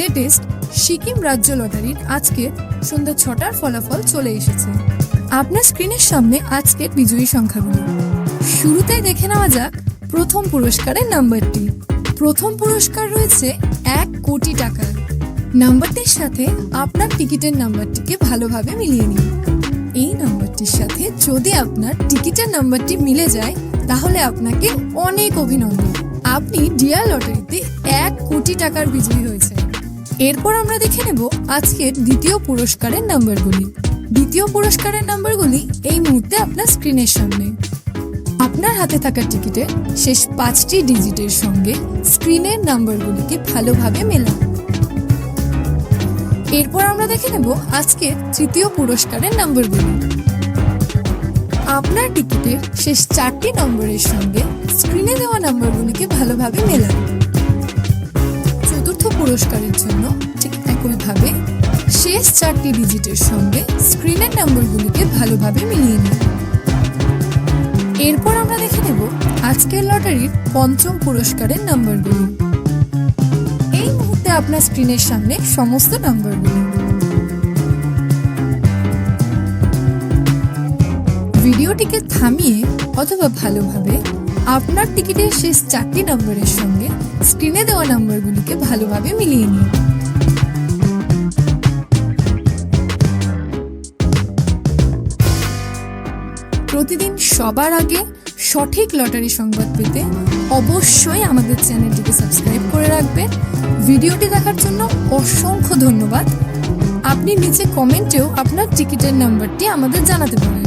Latest Sikkim রাজ্য লটারির আজকে সন্ধ্যা 6টার ফলাফল চলে এসেছে। আপনার স্ক্রিনের সামনে আজকের বিজয়ী সংখ্যাগুলো। শুরুতেই দেখে নেওয়া যাক প্রথম পুরস্কারের নাম্বারটি। প্রথম পুরস্কার রয়েছে 1 কোটি টাকার। নাম্বারটির সাথে আপনার টিকিটের নাম্বারটিকে ভালোভাবে মিলিয়ে নিন। এই নাম্বারটির সাথে যদি আপনার টিকিটের নাম্বারটি মিলে যায় তাহলে আপনাকে অনেক অভিনন্দন, আপনি ডিয়ার লটারিতে 1 কোটি টাকার বিজয়ী হয়েছে। এরপর আমরা দেখে নেব আজকের দ্বিতীয় পুরস্কারের নাম্বারগুলি। দ্বিতীয় পুরস্কারের নাম্বারগুলি এই মুহূর্তে আপনার স্ক্রিনের সামনে। আপনার হাতে থাকা টিকিটের শেষ 5টি ডিজিটের সঙ্গে স্ক্রিনের নাম্বারগুলিকে ভালোভাবে মেলান। এরপর আমরা দেখে নেব আজকের তৃতীয় পুরস্কারের নাম্বারগুলি। আপনার টিকিটের শেষ 4টি নম্বরের সঙ্গে স্ক্রিনে দেওয়া নাম্বারগুলিকে ভালোভাবে মেলান। চতুর্থ পুরস্কারের জন্য ঠিক একইভাবে শেষ 4টি ডিজিটের সঙ্গে স্ক্রিনের নাম্বারগুলিকে ভালোভাবে মিলিয়ে নিন। এরপর আমরা দেখে নেব আজকের লটারির পঞ্চম পুরস্কারের নাম্বারগুলি। এই মুহূর্তে আপনার স্ক্রিনের সামনে সমস্ত নাম্বারগুলি। ভিডিওটিকে থামিয়ে অথবা ভালোভাবে আপনার টিকিটের শেষ 4টি নম্বরের সঙ্গে স্ক্রিনে দেওয়া নম্বরগুলিকে ভালোভাবে মিলিয়ে নিন। প্রতিদিন সবার আগে সঠিক লটারি সংবাদ পেতে অবশ্যই আমাদের চ্যানেলটিকে সাবস্ক্রাইব করে রাখবেন। ভিডিওটি দেখার জন্য অসংখ্য ধন্যবাদ। আপনি নিচে কমেন্টেও আপনার টিকিটের নাম্বারটি আমাদের জানাতে পারেন।